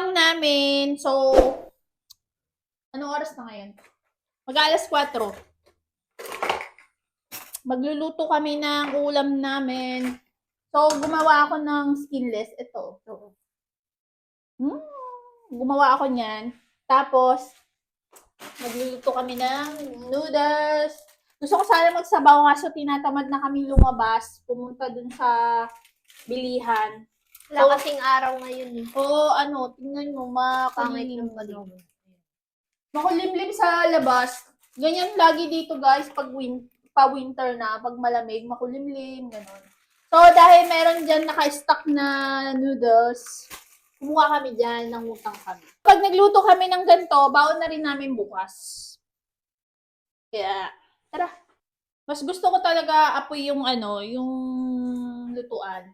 ulam namin. So, anong oras na ngayon? Mag-alas 4. Magluluto kami ng ulam namin. So, gumawa ako ng skinless. Ito. Gumawa ako niyan. Tapos, magluluto kami ng noodles. Gusto ko sana magsabaw kaso tinatamad na kami lumabas. Pumunta dun sa bilihan. Wala kasing araw ngayon eh. Oo, tingnan mo, makulimlim sa labas. Ganyan lagi dito guys, pag pa-winter na, pag malamig, makulimlim, gano'n. So, dahil meron dyan naka-stock na noodles, kumuha kami dyan, nangutang kami. Pag nagluto kami ng ganito, baon na rin namin bukas. Kaya, tara. Mas gusto ko talaga apoy yung yung lutuan.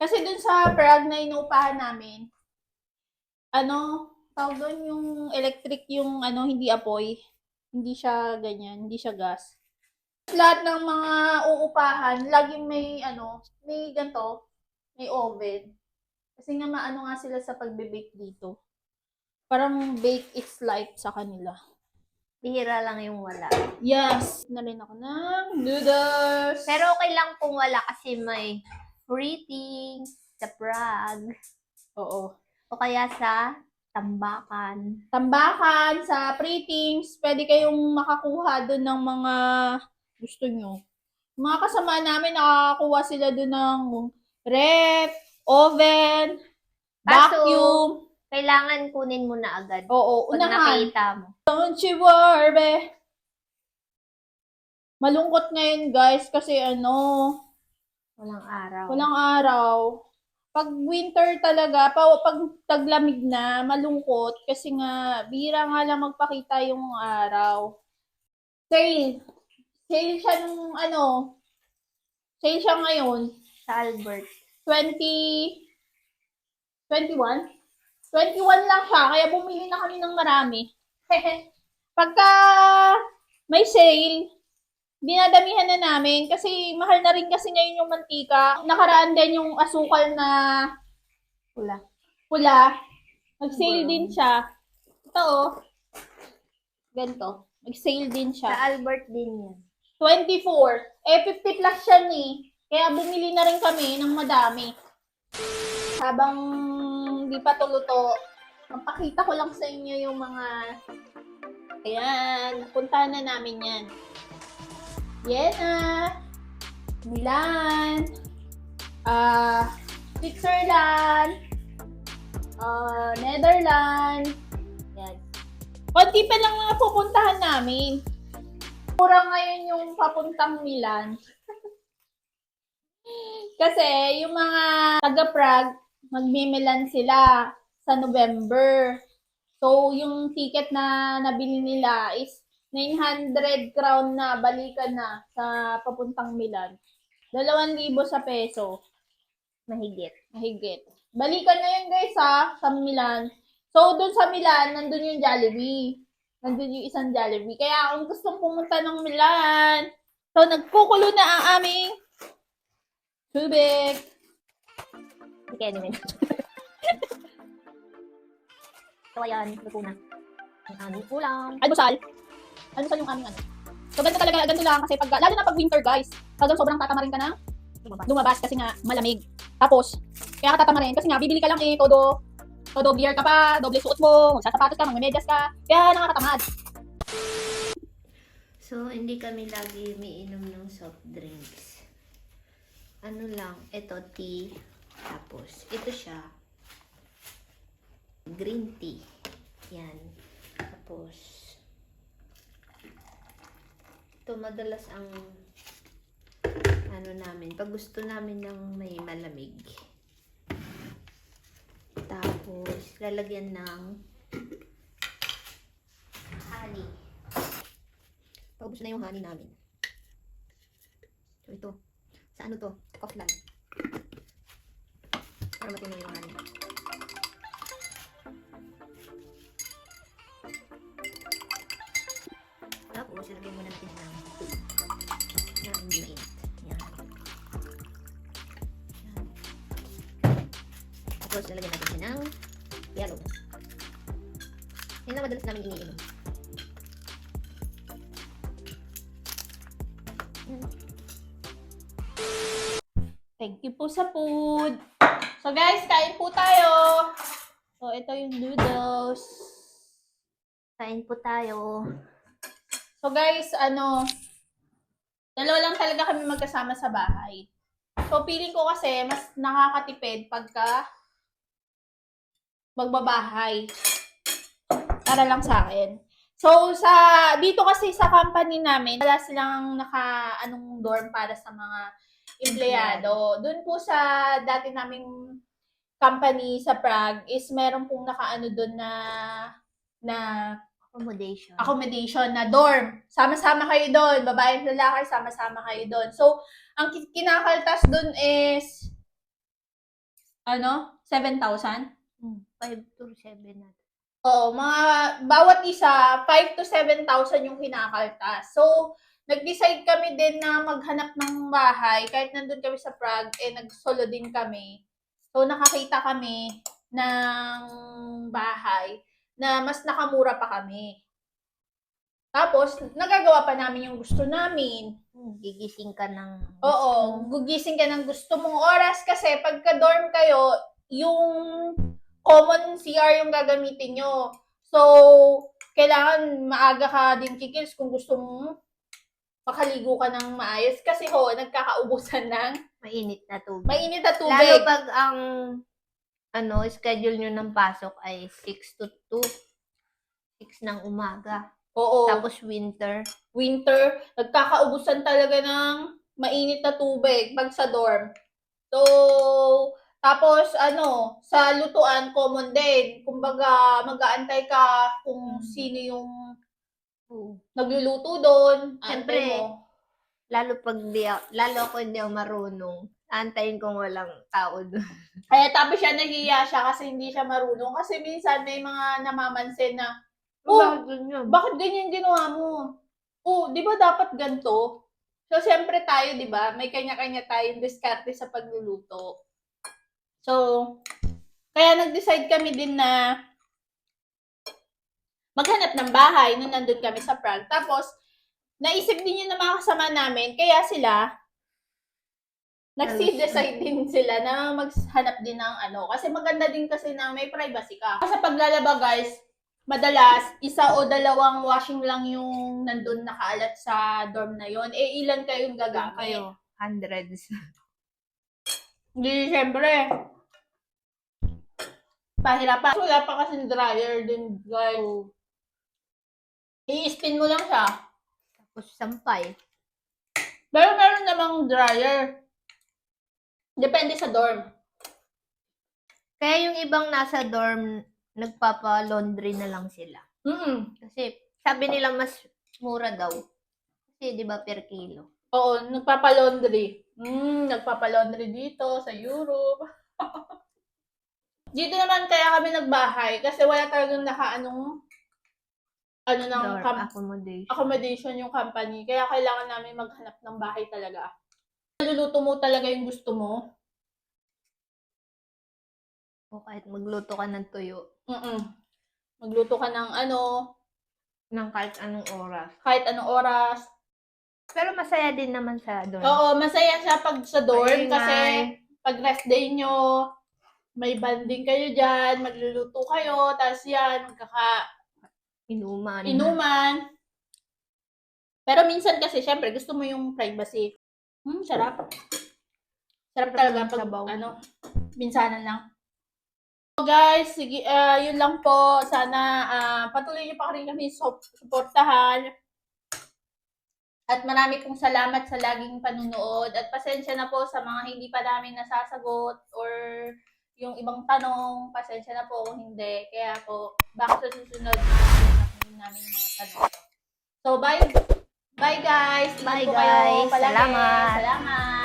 Kasi dun sa Prague na inuupahan namin, tawag doon yung electric yung hindi apoy. Hindi siya ganyan, hindi siya gas. Lahat ng mga uupahan, laging may ganito, may oven. Kasi nga maano nga sila sa pagbe-bake dito. Parang bake is life sa kanila. Bihira lang yung wala. Yes! Na rin ako ng noodles. Pero okay lang kung wala kasi may free things sa Prague. Oo. O kaya sa Tambakan. Tambakan, sa Pretings, pwede kayong makakuha doon ng mga gusto nyo. Mga kasama namin, nakakakuha sila doon ng rep, oven, vacuum. Kailangan kunin mo na agad. Oo, Pag unahan. nakita mo. Don't you worry. Malungkot ngayon guys kasi Walang araw. walang araw. Pag winter talaga, pag taglamig na, malungkot kasi nga, bihira nga lang magpakita yung araw. Sale. Sale siya sale siya ngayon. Sa Albert. 21 lang siya, kaya bumili na kami ng marami. Pagka may sale, dinadamihan na namin kasi mahal na rin kasi ngayon yung mantika. Nakaraan din yung asukal na pula. Nag-sale din siya. Ito ganito. Nag-sale din siya. Sa Albert din yan. 24. 50 plus siya ni. Kaya bumili na rin kami ng madami. Habang di pa tuluto, mapakita ko lang sa inyo yung mga ayan, puntahan na namin yan. Vienna, Milan, Switzerland, Netherlands. Yan. Konti pa lang mga pupuntahan namin. Kurang ngayon yung papuntang Milan. Kasi yung mga taga-Prague, magmi-Milan sila sa November. So, yung ticket na nabili nila is 900 crown na, balikan na sa papuntang Milan. 2,000 sa peso. Mahigit. Balikan na yun guys sa Milan. So, dun sa Milan, nandun yung Jollibee. Nandun yung isang Jollibee. Kaya kung gustong pumunta ng Milan, so nagkukulo na ang aming tubig. Hindi kaya naman. So, ayan. Luto na. Ang aming ulam. Almusal yung aming So, ganito lang kasi lalo na pag winter guys, talagang sobrang tatamarin ka na lumabas kasi nga malamig. Tapos, kaya ka tatamarin kasi nga bibili ka lang todo beer ka pa, doble suot mo, magsasapatos ka, magmemedyas ka, kaya nakakatamad. So, hindi kami lagi umiinom ng soft drinks. Ano lang, ito tea. Tapos, ito siya. Green tea. Yan. Tapos, ito madalas ang namin. Pag gusto namin ng may malamig. Tapos, lalagyan ng honey. Paubos na yung honey namin. So, ito. Sa ano to? Coffee lang. Para matino yung honey. Tapos, lalagyan muna natin ng hindi mainit. Yan. Yan. Tapos, lalagyan natin siya ng Yellow. Yan na madalas namin iniinom. Thank you po sa food. So guys, kain po tayo. So ito yung noodles. Kain po tayo. So guys, dalawa lang talaga kami magkasama sa bahay. So feeling ko kasi mas nakakatipid pagka magbabahay. Para lang sa akin. So dito kasi sa company namin, wala silang dorm para sa mga empleyado. Doon po sa dati naming company sa Prague is meron pong doon na accommodation na dorm. Sama-sama kayo doon. Babae at lalaki, sama-sama kayo doon. So, ang kinakaltas doon is 7,000? 5 to 7 na. Oo, bawat isa, 5 to 7,000 yung kinakaltas. So, nag-decide kami din na maghanap ng bahay. Kahit nandun kami sa Prague, nagsolo din kami. So, nakakita kami ng bahay na mas nakamura pa kami. Tapos, nagagawa pa namin yung gusto namin. Gigising ka ng Oo, gugising ka ng gusto mong oras kasi pagka-dorm kayo, yung common CR yung gagamitin nyo. So, kailangan maaga ka din kikils kung gusto mong makaligo ka ng maayos kasi nagkakaubusan ng mainit na tubig. mainit na tubig. Lalo pag ang schedule nyo ng pasok ay 6 to 2. 6 ng umaga. Oo. Tapos winter. Nagkakaubusan talaga ng mainit na tubig pag sa dorm. So, tapos sa lutuan, common din. Kumbaga, mag-aantay ka kung sino yung nagluluto doon. Siyempre, lalo ako hindi ako marunong, antayin kong walang tao doon. Tapos siya nahiya siya kasi hindi siya marunong. Kasi minsan may mga namamansin na, bakit ganyan ginawa mo? Di ba dapat ganito? So, siyempre tayo, di ba? May kanya-kanya tayong diskarte sa pagluluto. So, kaya nag-decide kami din na maghanap ng bahay nung nandun kami sa Prague. Tapos, naisip din yun ng mga kasama namin, kaya sila, nag-decide din sila na maghanap din ng kasi maganda din kasi na may privacy ka. Sa paglalaba guys, madalas, 1 o 2 washing lang yung nandun nakaalat sa dorm na yon. Ilan kayong gagamit? Kayo, hundreds. Hindi, syempre. Pahirapan. Wala pa kasi dryer din, guys. I-spin mo lang siya. Tapos sampay. Pero meron namang dryer. Depende sa dorm. Kaya yung ibang nasa dorm, nagpapa-laundry na lang sila. Kasi sabi nila mas mura daw. Kasi di ba per kilo? Oo, nagpapa-laundry. Nagpapa-laundry dito sa Europe. Dito naman kaya kami nagbahay kasi wala talagang accommodation yung company. Kaya kailangan namin maghanap ng bahay talaga. Luluto mo talaga yung gusto mo. O kahit magluto ka ng tuyo. Magluto ka ng ng kahit anong oras. Kahit anong oras. Pero masaya din naman sa dorm. Oo, masaya siya pag sa dorm Maingay. kasi pag rest day nyo, may banding kayo dyan, magluluto kayo, tapos yan, inuman. Pero minsan kasi, syempre, gusto mo yung privacy. Sarap. Sarap talaga pag, minsanan lang. So guys, sige, yun lang po. Sana patuloy niyo pa rin kami suportahan. At marami pong salamat sa laging panunood. At pasensya na po sa mga hindi pa namin nasasagot or yung ibang tanong, pasensya na po kung hindi. Kaya po, baka sa susunod namin yung mga tanong. So, bye guys. Bye Ingat po guys. kayo palagi. Salamat. Salamat.